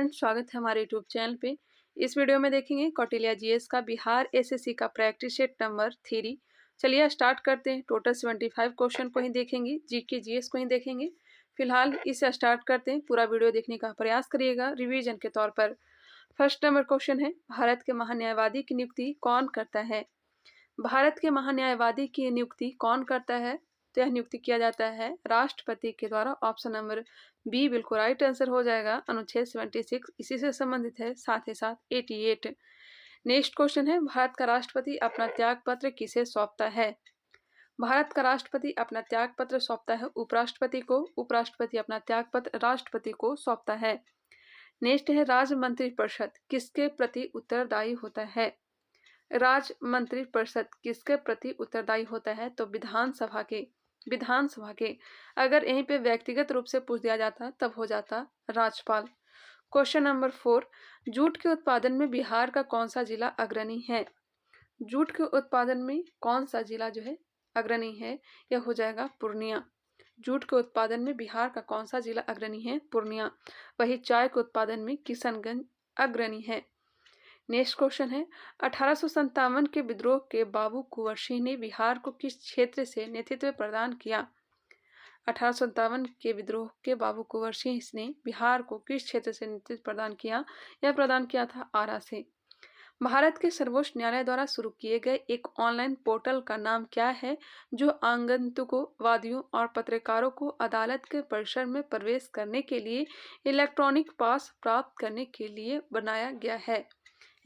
Friends, स्वागत है हमारे यूट्यूब चैनल पे। इस वीडियो में देखेंगे कौटिल्य जीएस का बिहार एसएससी का प्रैक्टिस सेट नंबर 3। चलिए स्टार्ट करते हैं। टोटल 75 क्वेश्चन को ही देखेंगे, जीके जीएस को ही देखेंगे। फिलहाल इसे स्टार्ट करते हैं। पूरा वीडियो देखने का प्रयास करिएगा रिवीजन के तौर पर। फर्स्ट नंबर क्वेश्चन है, भारत के महान्यायवादी की नियुक्ति कौन करता है? भारत के महान्यायवादी की नियुक्ति कौन करता है? तो यह नियुक्ति किया जाता है राष्ट्रपति के द्वारा। ऑप्शन नंबर बी बिल्कुल राइट आंसर हो जाएगा। अनुच्छेद 76 इसी से संबंधित है, साथ ही साथ 88। नेक्स्ट क्वेश्चन है, भारत का राष्ट्रपति अपना त्याग पत्र किसे सौंपता है? भारत का राष्ट्रपति अपना त्याग पत्र सौंपता है उपराष्ट्रपति को। उपराष्ट्रपति अपना त्याग पत्र राष्ट्रपति को सौंपता है। नेक्स्ट है, राज्य मंत्रिपरिषद किसके प्रति उत्तरदायी होता है? राज्य मंत्रिपरिषद किसके प्रति उत्तरदायी होता है? तो विधानसभा के। विधानसभा के। अगर यहीं पे व्यक्तिगत रूप से पूछ दिया जाता तब हो जाता राज्यपाल। क्वेश्चन नंबर 4, जूट के उत्पादन में बिहार का कौन सा जिला अग्रणी है? जूट के उत्पादन में कौन सा जिला जो है अग्रणी है? यह हो जाएगा पूर्णिया। जूट के उत्पादन में बिहार का कौन सा जिला अग्रणी है? पूर्णिया। वही चाय के उत्पादन में किशनगंज अग्रणी है। नेक्स्ट क्वेश्चन है, 1857 के विद्रोह के बाबू कुंवर सिंह ने बिहार को किस क्षेत्र से नेतृत्व प्रदान किया? 1857 के विद्रोह के बाबू कुंवर सिंह ने बिहार को किस क्षेत्र से नेतृत्व प्रदान किया? यह प्रदान किया था आरा से। भारत के सर्वोच्च न्यायालय द्वारा शुरू किए गए एक ऑनलाइन पोर्टल का नाम क्या है, जो आगंतुकों, वादियों और पत्रकारों को अदालत के परिसर में प्रवेश करने के लिए इलेक्ट्रॉनिक पास प्राप्त करने के लिए बनाया गया है?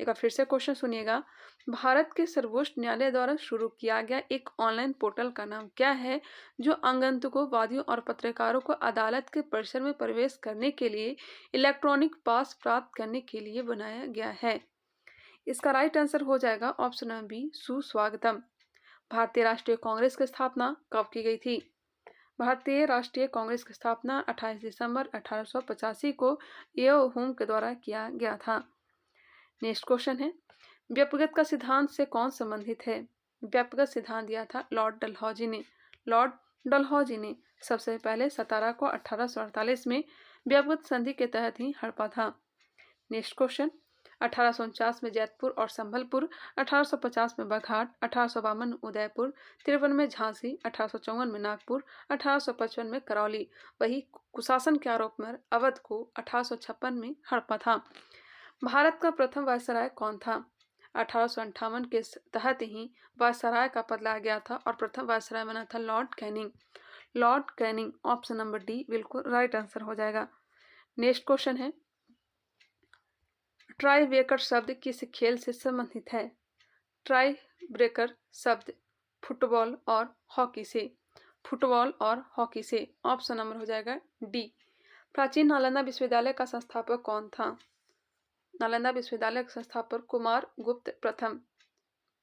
एक बार फिर से क्वेश्चन सुनिएगा। भारत के सर्वोच्च न्यायालय द्वारा शुरू किया गया एक ऑनलाइन पोर्टल का नाम क्या है, जो आगंतुकों, वादियों और पत्रकारों को अदालत के परिसर में प्रवेश करने के लिए इलेक्ट्रॉनिक पास प्राप्त करने के लिए बनाया गया है? इसका राइट आंसर हो जाएगा ऑप्शन नंबर बी, सुस्वागतम। भारतीय राष्ट्रीय कांग्रेस की स्थापना कब की गई थी? भारतीय राष्ट्रीय कांग्रेस की स्थापना 28 दिसंबर 1885 को येओ हुम के द्वारा किया गया था। नेक्स्ट क्वेश्चन है, व्यक्तिगत का सिद्धांत से कौन संबंधित है? व्यक्तिगत सिद्धांत दिया था लॉर्ड डलहौजी ने। लॉर्ड डलहौजी ने सबसे पहले सतारा को 1848 में व्यक्तिगत संधि के तहत ही हड़पा था। नेक्स्ट क्वेश्चन, 1849 में जैतपुर और संभलपुर, 1850 में बघाट, 1852 में उदयपुर, 53 में झांसी, 1854 में नागपुर, 1855 में करौली। वही कुशासन के आरोप में अवध को 1856 में हड़पा था। भारत का प्रथम वायसराय कौन था? 1858 के तहत ही वायसराय का पद लाया गया था और प्रथम वायसराय बना था Lord Canning. Lord Canning. Option number D बिल्कुल राइट आंसर हो जाएगा। नेक्स्ट क्वेश्चन है, ट्राई ब्रेकर शब्द किस खेल से संबंधित है? ट्राई ब्रेकर शब्द फुटबॉल और हॉकी से। फुटबॉल और हॉकी से। ऑप्शन नंबर हो जाएगा डी। प्राचीन नालंदा विश्वविद्यालय का संस्थापक कौन था? नालंदा विश्वविद्यालय के संस्थापक कुमार गुप्त प्रथम।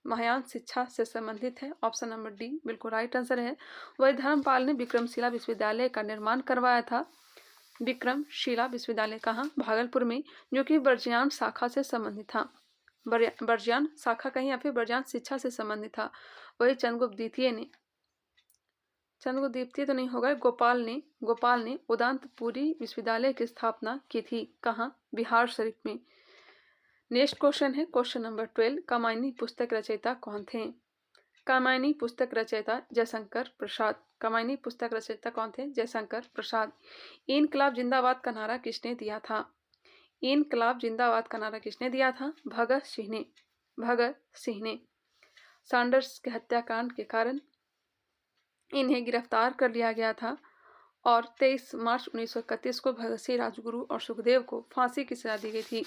महायान शिक्षा से संबंधित है। ऑप्शन नंबर डी बिल्कुल राइट आंसर है। वही धर्मपाल ने विक्रमशिला विश्वविद्यालय का निर्माण करवाया था। विक्रमशिला विश्वविद्यालय कहाँ? भागलपुर में, जो कि बर्जियान शाखा से संबंधित था। बर्जियान शाखा कहीं या फिर बर्जियान शिक्षा से संबंधित था। वही चंद्रगुप्त द्वितीय ने, चंद्रगुप्त द्वितीय तो नहीं होगा, गोपाल ने उदांतपुरी विश्वविद्यालय की स्थापना की थी। कहाँ? बिहार शरीफ में। नेक्स्ट क्वेश्चन है क्वेश्चन नंबर 12, कामायनी पुस्तक रचयिता कौन थे? कामायनी पुस्तक रचयिता जयशंकर प्रसाद। कामायनी पुस्तक रचयिता कौन थे? जयशंकर प्रसाद। इनकलाब जिंदाबाद का नारा किसने दिया था? इनकलाब जिंदाबाद का नारा किसने दिया था? भगत सिंह ने। भगत सिंह ने। सैंडर्स के हत्याकांड के कारण इन्हें गिरफ्तार कर लिया गया था और 23 मार्च 1931 को भगत सिंह, राजगुरु और सुखदेव को फांसी की सजा दी गई थी।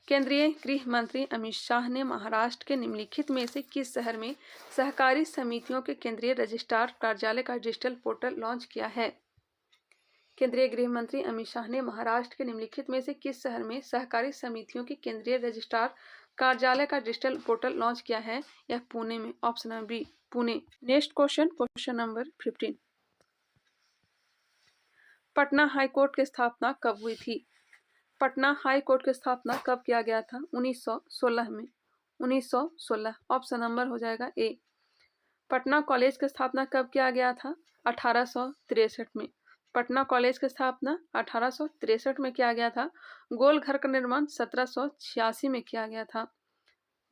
केंद्रीय गृह मंत्री अमित शाह ने महाराष्ट्र के निम्नलिखित में से किस शहर में सहकारी समितियों के केंद्रीय रजिस्ट्रार कार्यालय का डिजिटल पोर्टल लॉन्च किया है? केंद्रीय गृह मंत्री अमित शाह ने महाराष्ट्र के निम्नलिखित में से किस शहर में सहकारी समितियों के केंद्रीय रजिस्ट्रार कार्यालय का डिजिटल पोर्टल लॉन्च किया है? यह पुणे में। Option number B Pune. Next question, question number 15, Patna high court की स्थापना कब हुई थी? पटना हाई कोर्ट की स्थापना कब किया गया था? 1916 में। 1916। ऑप्शन नंबर हो जाएगा ए। पटना कॉलेज की स्थापना कब किया गया था? 1863 में। पटना कॉलेज की स्थापना 1863 में किया गया था। गोल घर का निर्माण 1786 में किया गया था।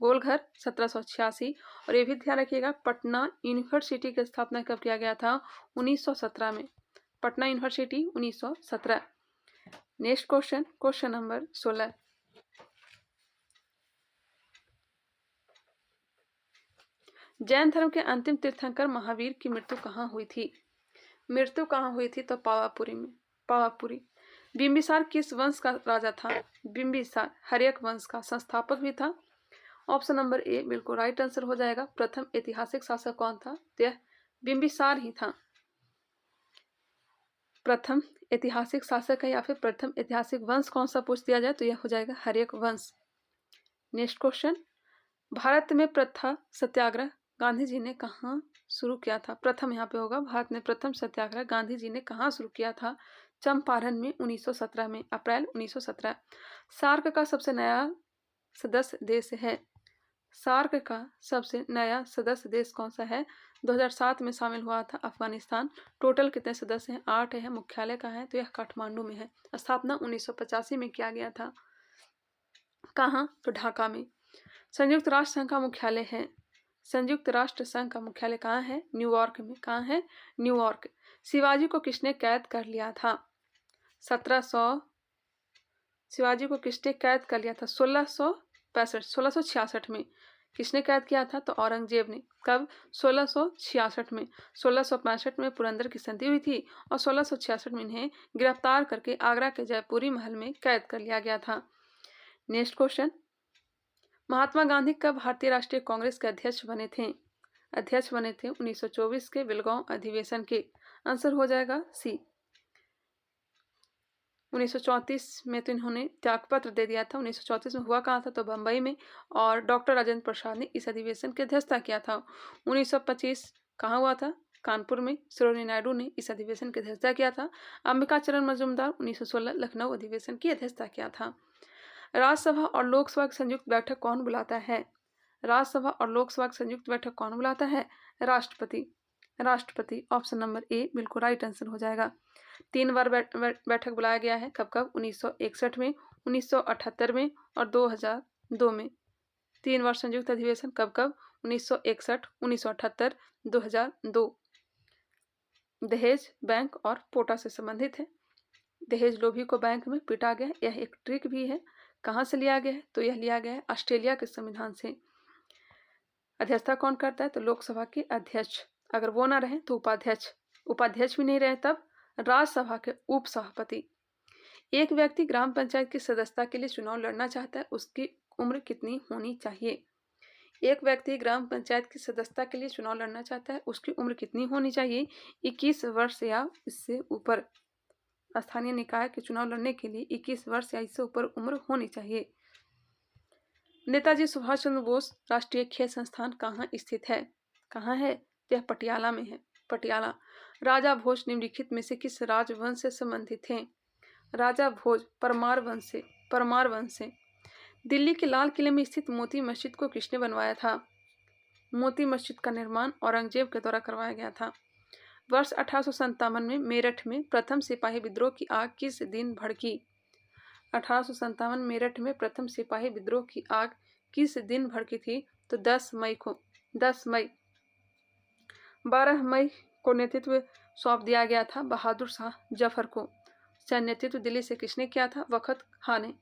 गोल घर 1786। और ये भी ध्यान रखिएगा, पटना यूनिवर्सिटी की स्थापना कब किया गया था? 1917 में। Patna university 1917। Next question, question number 16। Jain धर्म के अंतिम तीर्थंकर महावीर की मृत्यु कहाँ हुई थी? मृत्यु कहाँ हुई थी? तो पावापुरी में। पावापुरी। बिंबिसार किस वंश का राजा था? बिंबिसार हर्यक वंश का संस्थापक भी था। ऑप्शन नंबर ए बिल्कुल राइट आंसर हो जाएगा। प्रथम ऐतिहासिक शासक कौन था? तो यह बिंबिसार ही था। प्रथम ऐतिहासिक शासक है या फिर प्रथम ऐतिहासिक वंश कौन सा पूछ दिया जाए तो यह हो जाएगा हर्यक वंश। नेक्स्ट क्वेश्चन, भारत में प्रथा सत्याग्रह गांधी जी ने कहाँ शुरू किया था? प्रथम यहाँ पे होगा, भारत में प्रथम सत्याग्रह गांधी जी ने कहाँ शुरू किया था? चंपारण में 1917 में, अप्रैल 1917। सार्क का सबसे नया सदस्य देश है? सार्क का सबसे नया सदस्य देश कौन सा है? 2007 में शामिल हुआ था अफगानिस्तान। टोटल कितने सदस्य हैं? 8 है। मुख्यालय कहाँ है? तो यह काठमांडू में है। स्थापना 1985 में किया गया था। कहाँ? तो ढाका में। संयुक्त राष्ट्र संघ का मुख्यालय है? संयुक्त राष्ट्र संघ का मुख्यालय कहाँ है? न्यूयॉर्क में। कहाँ है? न्यूयॉर्क। शिवाजी को किसने कैद कर लिया था? 1700। शिवाजी को किसने कैद कर लिया था? 1666 में। किसने कैद किया था? तो औरंगजेब ने। कब? 1666 में। 1665 में पुरंदर की संधि हुई थी और 1666 में इन्हें गिरफ्तार करके आगरा के जयपुरी महल में कैद कर लिया गया था। नेक्स्ट क्वेश्चन, महात्मा गांधी कब भारतीय राष्ट्रीय कांग्रेस के अध्यक्ष बने थे? अध्यक्ष बने थे 1924 के बेलगांव अधिवेशन के। आंसर हो जाएगा सी। 1934 में तो इन्होंने त्यागपत्र दे दिया था। 1934 में हुआ कहाँ था? तो बंबई में। और डॉक्टर राजेंद्र प्रसाद ने इस अधिवेशन की अध्यक्षता किया था। 1925 कहाँ हुआ था? कानपुर में। सरोजिनी नायडू ने इस अधिवेशन की अध्यक्षता किया था। अंबिका चरण मजूमदार 1916 लखनऊ अधिवेशन की अध्यक्षता किया था। राज्यसभा और लोकसभा की संयुक्त बैठक कौन बुलाता है? राज्यसभा और लोकसभा की संयुक्त बैठक कौन बुलाता है? राष्ट्रपति। राष्ट्रपति। ऑप्शन नंबर ए बिल्कुल राइट आंसर हो जाएगा। 3 बार बैठक बुलाया गया है। कब कब? 1961 में, 1978 में और 2002 में। 3 बार संयुक्त अधिवेशन। कब कब? 1961, 1978, 2002। दहेज बैंक और पोटा से संबंधित है। दहेज लोभी को बैंक में पीटा गया, यह एक ट्रिक भी है। कहाँ से लिया गया है? तो यह लिया गया है ऑस्ट्रेलिया के संविधान से। अध्यक्षता कौन करता है? तो लोकसभा के अध्यक्ष। अगर वो ना रहे तो उपाध्यक्ष। उपाध्यक्ष भी नहीं रहे तब राज्यसभा के उप सभापति। एक व्यक्ति ग्राम पंचायत की सदस्यता के लिए चुनाव लड़ना चाहता है, उसकी उम्र कितनी होनी चाहिए? एक व्यक्ति ग्राम पंचायत की सदस्यता के लिए चुनाव लड़ना चाहता है, उसकी उम्र कितनी होनी चाहिए? 21 वर्ष या इससे ऊपर। स्थानीय निकाय के चुनाव लड़ने के लिए 21 वर्ष या इससे ऊपर उम्र होनी चाहिए। नेताजी सुभाष चंद्र बोस राष्ट्रीय खेल संस्थान कहाँ स्थित है? कहाँ है? यह पटियाला में है। पटियाला। राजा भोज निम्नलिखित में से किस राजवंश से संबंधित थे? राजा भोज परमार वंश से। परमार वंश से। दिल्ली के लाल किले में स्थित मोती मस्जिद को किसने बनवाया था? मोती मस्जिद का निर्माण औरंगजेब के द्वारा करवाया गया था। वर्ष 1857 में मेरठ में प्रथम सिपाही विद्रोह की आग किस दिन भड़की? 1857 मेरठ में प्रथम सिपाही विद्रोह की आग किस दिन भड़की थी? तो 10 मई को। 10 मई। 12 मई को नेतृत्व सौंप दिया गया था बहादुर शाह जफर को। नेतृत्व दिल्ली से किसने किया था? वखत खान ने।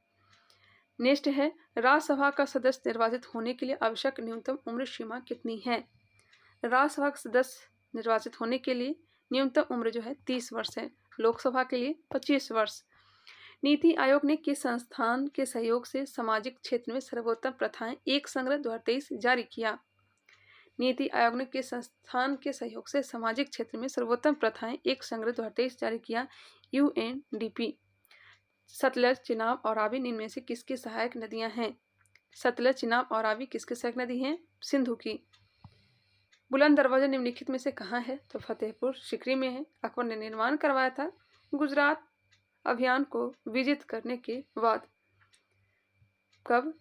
नेक्स्ट है, राज्यसभा का सदस्य निर्वाचित होने के लिए आवश्यक न्यूनतम उम्र सीमा कितनी है? राज्यसभा का सदस्य निर्वाचित होने के लिए न्यूनतम उम्र जो है 30 वर्ष है। लोकसभा के लिए 25 वर्ष। नीति आयोग ने किस संस्थान के सहयोग से सामाजिक क्षेत्र में सर्वोत्तम प्रथाएं एक संग्रह 2023 जारी किया? नीति आयोग ने किस संस्थान के सहयोग से सामाजिक क्षेत्र में सर्वोत्तम प्रथाएं एक संग्रह 2023 जारी किया? UNDP। सतलज, चिनाब और रावी निम्न में से किसकी सहायक नदियां हैं? सतलज, चिनाब और रावी किसकी सहायक नदी हैं? सिंधु की। बुलंद दरवाजा निम्नलिखित में से कहाँ है? तो फतेहपुर सीकरी में है। अकबर ने निर्माण करवाया था गुजरात अभियान को विजित करने के बाद। कब?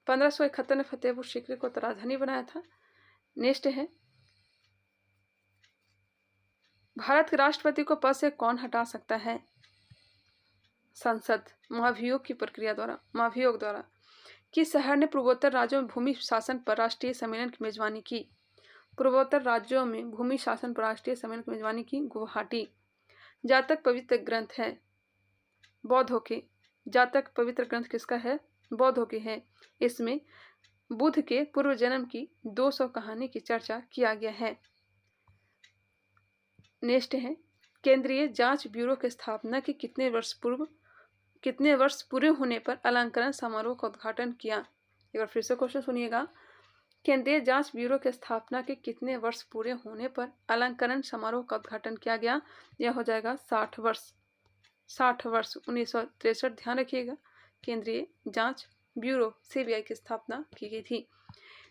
1571 में फतेहपुर सीकरी को राजधानी बनाया था। नेक्स्ट है, भारत के राष्ट्रपति को पद से कौन हटा सकता है? संसद महाभियोग की प्रक्रिया द्वारा, महाभियोग द्वारा। किस शहर ने पूर्वोत्तर राज्यों में भूमि शासन पर राष्ट्रीय सम्मेलन की मेजबानी की? पूर्वोत्तर राज्यों में भूमि शासन पर राष्ट्रीय सम्मेलन की मेजबानी की गुवाहाटी। जातक पवित्र ग्रंथ है? बौद्धों के। जातक पवित्र ग्रंथ किसका है? बौद्धों के है। इसमें बुद्ध के पूर्व जन्म की 200 कहानी की चर्चा किया गया है। नेक्स्ट है, केंद्रीय जांच ब्यूरो की स्थापना के कितने वर्ष पूरे होने पर अलंकरण समारोह का उद्घाटन किया? एक बार फिर से क्वेश्चन सुनिएगा। केंद्रीय जांच ब्यूरो की स्थापना के कितने वर्ष पूरे होने पर अलंकरण समारोह का उद्घाटन किया गया? यह हो जाएगा 60 वर्ष। 60 वर्ष 1963, ध्यान रखिएगा। केंद्रीय जांच ब्यूरो सीबीआई की स्थापना की गई थी।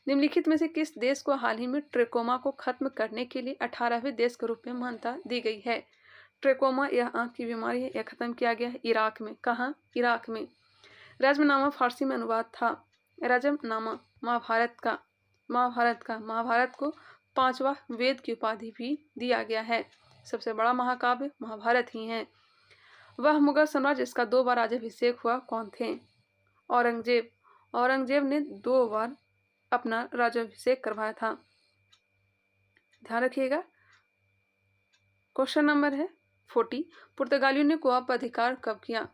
निम्नलिखित में से किस देश को हाल ही में ट्रेकोमा को खत्म करने के लिए 18वें देश के रूप में मान्यता दी गई है? ट्रेकोमा यह आंख की बीमारी है, यह खत्म किया गया है इराक में। कहाँ? इराक में। रजमनामा फारसी में अनुवाद था। रजमनामा महाभारत का। महाभारत को 5वां वेद की उपाधि भी दिया गया है। सबसे बड़ा महाकाव्य महाभारत ही है। वह मुगल सम्राट जिसका 2 बार राज्याभिषेक हुआ कौन थे? औरंगजेब। औरंगजेब ने 2 बार अपना राज्याभिषेक करवाया था। ध्यान रखिएगा। क्वेश्चन नंबर है 40। पुर्तगालियों ने गोवा पर अधिकार कब किया?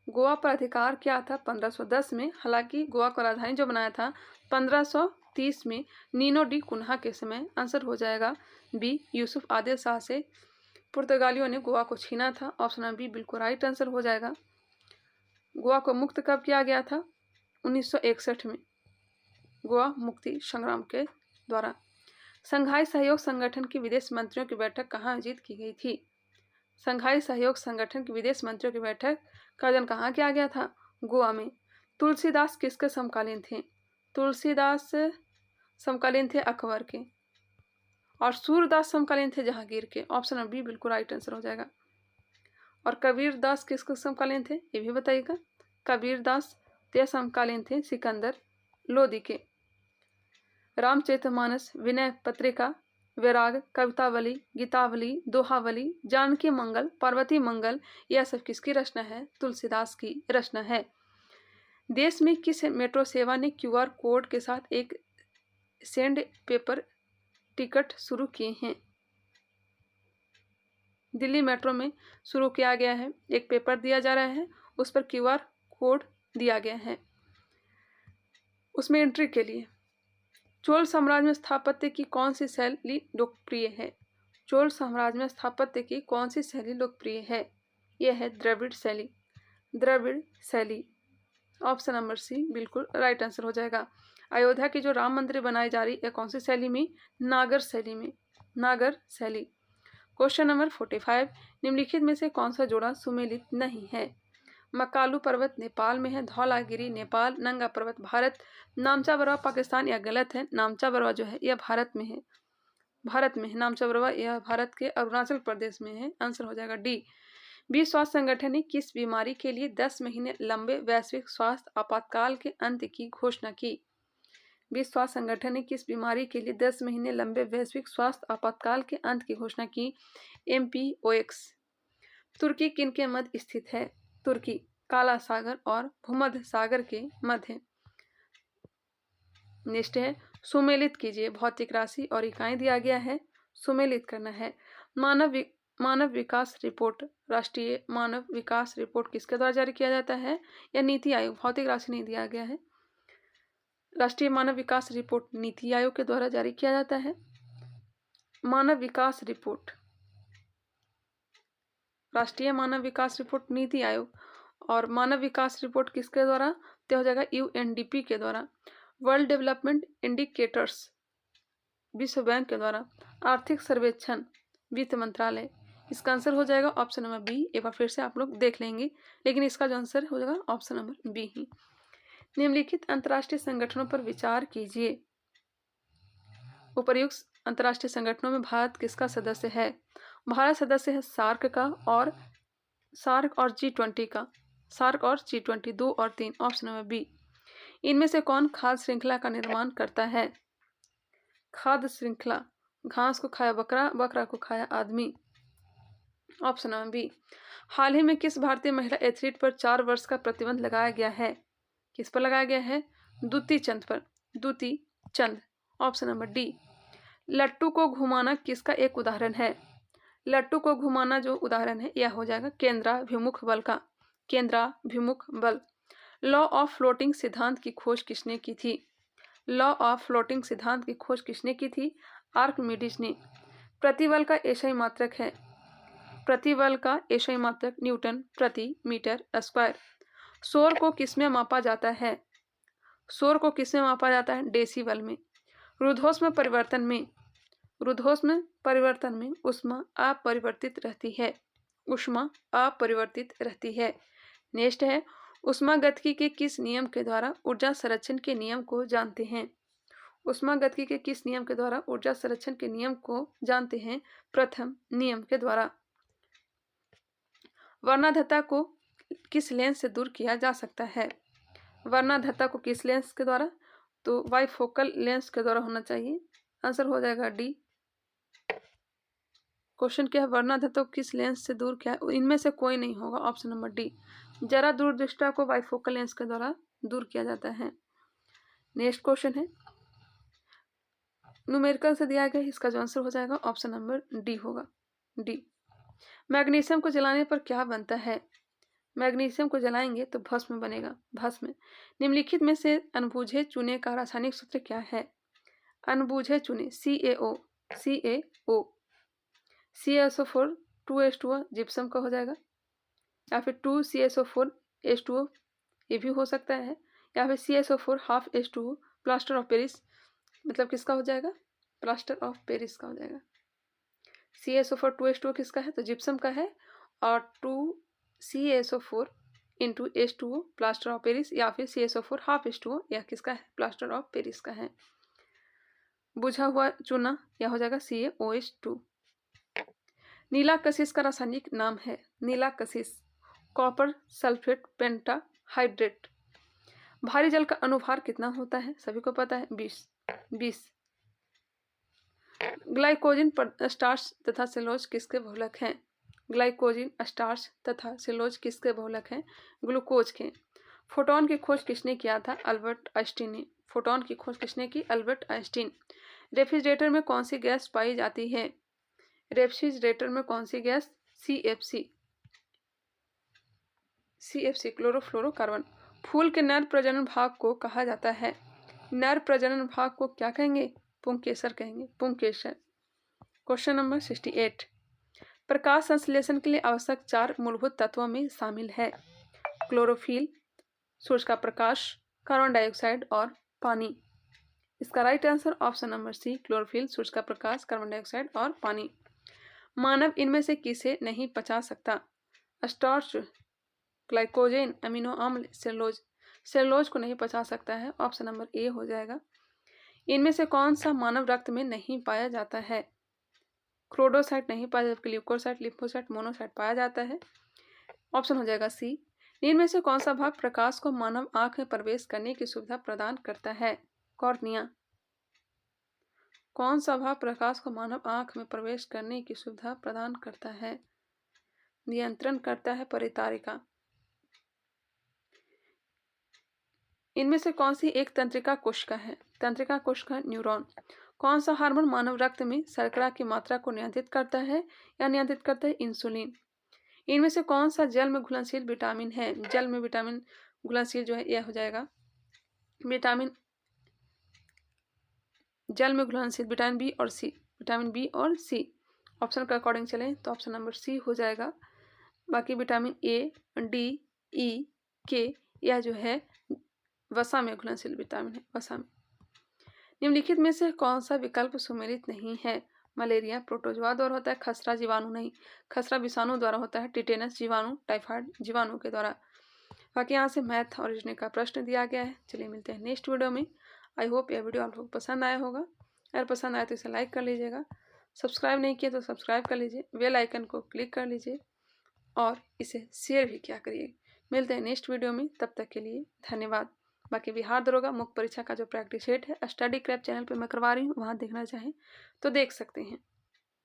गोवा पर अधिकार किया था 1510 में। हालांकि गोवा को राजधानी जो बनाया था 1530 में नीनो डी कुन्हा के समय। आंसर हो जाएगा बी, यूसुफ आदिल शाह से पुर्तगालियों ने गोवा को छीना था। ऑप्शन बी बिल्कुल राइट आंसर हो जाएगा। गोवा को मुक्त कब किया गया था? 1961 में, गोवा मुक्ति संग्राम के द्वारा। संघाई सहयोग संगठन की विदेश मंत्रियों की बैठक कहाँ आयोजित की गई थी? संघाई सहयोग संगठन की विदेश मंत्रियों की बैठक का आयोजन कहाँ किया गया था? गोवा में। तुलसीदास किसके समकालीन थे? तुलसीदास समकालीन थे अकबर के, और सूरदास समकालीन थे जहांगीर के। ऑप्शन बी बिल्कुल राइट आंसर हो जाएगा। और कबीर दास किसके समकालीन थे, ये भी बताइएगा। कबीर दास ते समकालीन थे सिकंदर लोदी के। रामचरितमानस, विनय पत्रिका, वैराग, कवितावली, गीतावली, दोहावली, जानकी मंगल, पार्वती मंगल, यह सब किसकी रचना है? तुलसीदास की रचना है। देश में किस मेट्रो सेवा ने QR कोड के साथ एक सेंड पेपर टिकट शुरू किए हैं? दिल्ली मेट्रो में शुरू किया गया है। एक पेपर दिया जा रहा है, उस पर QR कोड दिया गया है उसमें एंट्री के लिए। चोल साम्राज्य में स्थापत्य की कौन सी शैली लोकप्रिय है? चोल साम्राज्य में स्थापत्य की कौन सी शैली लोकप्रिय है? यह है द्रविड़ शैली। द्रविड़ शैली। ऑप्शन नंबर सी बिल्कुल राइट आंसर हो जाएगा। अयोध्या की जो राम मंदिर बनाई जा रही है कौन सी शैली में? नागर शैली में। नागर शैली। Question number 45। निम्नलिखित में से कौन सा जोड़ा सुमेलित नहीं है? मकालू पर्वत नेपाल में है, धौलागिरी नेपाल, नंगा पर्वत भारत, नामचा बरवा पाकिस्तान। यह गलत है। नामचा बरवा जो है यह भारत में है। भारत में है नामचा बरवा, यह भारत के अरुणाचल प्रदेश में है। आंसर हो जाएगा डी। विश्व स्वास्थ्य संगठन ने किस बीमारी के लिए 10 महीने लंबे वैश्विक स्वास्थ्य आपातकाल के अंत की घोषणा की? विश्व स्वास्थ्य संगठन ने किस बीमारी के लिए 10 महीने लंबे वैश्विक स्वास्थ्य आपातकाल के अंत की घोषणा की? MPOX। तुर्की किन के मध्य स्थित है? तुर्की काला सागर और भूमध्य सागर के मध्य। नेक्स्ट है, सुमेलित कीजिए। भौतिक राशि और इकाई दिया गया है, सुमेलित करना है। मानव विकास रिपोर्ट, राष्ट्रीय मानव विकास रिपोर्ट किसके द्वारा जारी किया जाता है? या नीति आयोग। भौतिक राशि नहीं दिया गया है। राष्ट्रीय मानव विकास रिपोर्ट नीति आयोग के द्वारा जारी किया जाता है। मानव विकास रिपोर्ट, राष्ट्रीय मानव विकास रिपोर्ट नीति आयोग। और मानव विकास रिपोर्ट किसके द्वारा? तो हो जाएगा UNDP के द्वारा। वर्ल्ड डेवलपमेंट इंडिकेटर्स विश्व बैंक के द्वारा। आर्थिक सर्वेक्षण वित्त मंत्रालय। इसका आंसर हो जाएगा ऑप्शन नंबर बी। एक बार फिर से आप लोग देख लेंगे, लेकिन इसका जो आंसर हो जाएगा ऑप्शन नंबर बी ही। निम्नलिखित अंतर्राष्ट्रीय संगठनों पर विचार कीजिए। उपर्युक्त अंतर्राष्ट्रीय संगठनों में भारत किसका सदस्य है? भारत सदस्य है सार्क का और G20 का। सार्क और G20 2 और 3। Option number B. इनमें से कौन खाद्य श्रृंखला का निर्माण करता है? खाद्य श्रृंखला, घास को खाया बकरा, बकरा को खाया आदमी। Option number B. हाल ही में किस भारतीय महिला एथलीट पर 4 वर्ष का प्रतिबंध लगाया गया है? किस पर लगाया गया है? द्युति चंद पर। Dutee Chand. Option number D. लट्टू को घुमाना किसका एक उदाहरण है? लट्टू को घुमाना जो उदाहरण है यह हो जाएगा केंद्राभिमुख बल का। केंद्राभिमुख बल। लॉ ऑफ फ्लोटिंग सिद्धांत की खोज किसने की थी? लॉ ऑफ फ्लोटिंग सिद्धांत की खोज किसने की थी? आर्किमिडीज ने। प्रतिबल का एसआई मात्रक है। प्रतिबल का एसआई मात्रक न्यूटन प्रति मीटर स्क्वायर। शोर को किसमें मापा जाता है? शोर को किसमें मापा जाता है? डेसिबल में। रुद्धोष्म परिवर्तन में। रुद्धोष्म परिवर्तन में ऊष्मा अपरिवर्तित रहती है। ऊष्मा अपरिवर्तित रहती है। नेक्स्ट है, ऊष्मागतिकी के किस नियम के द्वारा ऊर्जा संरक्षण के नियम को जानते हैं? ऊष्मागतिकी के किस नियम के द्वारा ऊर्जा संरक्षण के नियम को जानते हैं? प्रथम नियम के द्वारा। वर्णाधता को किस लेंस से दूर किया जा सकता है? वर्णाधता को किस लेंस के द्वारा? तो बाइफोकल लेंस के द्वारा होना चाहिए। आंसर हो जाएगा डी। क्वेश्चन क्या है? वर्णाधता को किस लेंस से दूर किया? इनमें से कोई नहीं होगा। Option number D. जरा दूरदृष्टा को बाइफोकल लेंस के द्वारा दूर किया जाता है। नेक्स्ट क्वेश्चन है, न्यूमेरिकल से दिया गया, इसका जो आंसर हो जाएगा ऑप्शन नंबर डी होगा। डी। मैग्नीशियम को जलाने पर क्या बनता है? मैग्नीशियम को जलाएंगे तो भस्म बनेगा। भस्म। निम्नलिखित में से अनबुझे चूने का रासायनिक सूत्र क्या है? अनबुझे चूने CaO। CaO। CaSO4 2H2O gypsum का हो जाएगा, या फिर 2CaSO4H2O ये भी हो सकता है, या फिर CaSO4 half H2O plaster of Paris, मतलब किसका हो जाएगा? प्लास्टर ऑफ पेरिस का हो जाएगा। CaSO4 2H2O किसका है? तो जिप्सम का है। और 2CaSO4 into H2O plaster of Paris, या फिर CaSO4 हाफ H2O यह किसका है? प्लास्टर ऑफ पेरिस का है। बुझा हुआ चूना यह हो जाएगा CaOH2। नीला कशिश का रासायनिक नाम है? नीला कशिश कॉपर सल्फेट पेंटाहाइड्रेट। भारी जल का अनुभार कितना होता है? सभी को पता है 20। ग्लाइकोजन स्टार्च तथा सेलोज किसके बहुलक हैं? ग्लाइकोजन स्टार्च तथा सेलोज किसके बहुलक हैं? ग्लूकोज के। फोटोन की खोज किसने किया था? अल्बर्ट आइंस्टीन ने। फोटोन की खोज किसने की? Albert Einstein. रेफ्रिजरेटर में कौन सी गैस पाई जाती है? रेफ्रिजरेटर में कौन सी गैस? CFC chlorofluorocarbon. फूल के नर प्रजनन भाग को कहा जाता है? नर प्रजनन भाग को क्या कहेंगे? पुंकेसर कहेंगे। पुंकेसर। Question number 68। प्रकाश संश्लेषण के लिए आवश्यक 4 मूलभूत तत्वों में शामिल है? क्लोरोफिल, सूरज का प्रकाश, कार्बन डाइऑक्साइड और पानी। इसका right answer option number C, chlorophyll, सूरज का प्रकाश, कार्बन डाइऑक्साइड और पानी। मानव इनमें से किसे नहीं पचा सकता? स्टार्च, ग्लाइकोजन, अमीनो अम्ल, सेलुलोज। सेलुलोज को नहीं पचा सकता है। ऑप्शन नंबर ए हो जाएगा। इनमें से कौन सा मानव रक्त में नहीं पाया जाता है? क्रोडोसाइट नहीं पाया, जबकि ल्यूकोसाइट, लिम्फोसाइट, मोनोसाइट पाया जाता है। ऑप्शन हो जाएगा सी। इनमें से कौन सा भाग प्रकाश को मानव आंख में प्रवेश करने की सुविधा प्रदान करता है? कॉर्निया। कौन सा भाग प्रकाश को मानव आंख में प्रवेश करने की सुविधा प्रदान करता है? नियंत्रण करता है परितारिका। इनमें से कौन सी एक तंत्रिका कोशिका है? तंत्रिका कोशिका न्यूरॉन। कौन सा हार्मोन मानव रक्त में शर्करा की मात्रा को नियंत्रित करता है या नियंत्रित करता है? इंसुलिन। इनमें से कौन सा जल में घुलनशील विटामिन है? जल में विटामिन घुलनशील जो है यह हो जाएगा विटामिन, जल में घुलनशील विटामिन बी और सी। विटामिन बी और सी। ऑप्शन के अकॉर्डिंग चलें तो ऑप्शन नंबर सी हो जाएगा। बाकी विटामिन ए, डी, ई, के यह जो है वसा में घुलनशील विटामिन है। वसा में। निम्नलिखित में से कौन सा विकल्प सुमेलित नहीं है? मलेरिया प्रोटोजोआ द्वारा होता है, खसरा जीवाणु नहीं, खसरा विषाणु द्वारा होता है, टिटेनस जीवाणु, टाइफाइड जीवाणु के द्वारा। बाकी यहाँ से मैथ और रीजनिंग का प्रश्न दिया गया है। चलिए मिलते हैं नेक्स्ट वीडियो में। आई होप यह वीडियो आप लोग पसंद आया होगा। अगर पसंद आया तो इसे लाइक कर लीजिएगा, सब्सक्राइब नहीं किया तो सब्सक्राइब कर लीजिए, बेल आइकन को क्लिक कर लीजिए और इसे शेयर भी किया करिए। मिलते हैं नेक्स्ट वीडियो में, तब तक के लिए धन्यवाद। बाकी बिहार दरोगा मुख्य परीक्षा का जो प्रैक्टिस सेट है स्टडी क्रैप चैनल पे मैं करवा रही हूँ, वहाँ देखना चाहें तो देख सकते हैं।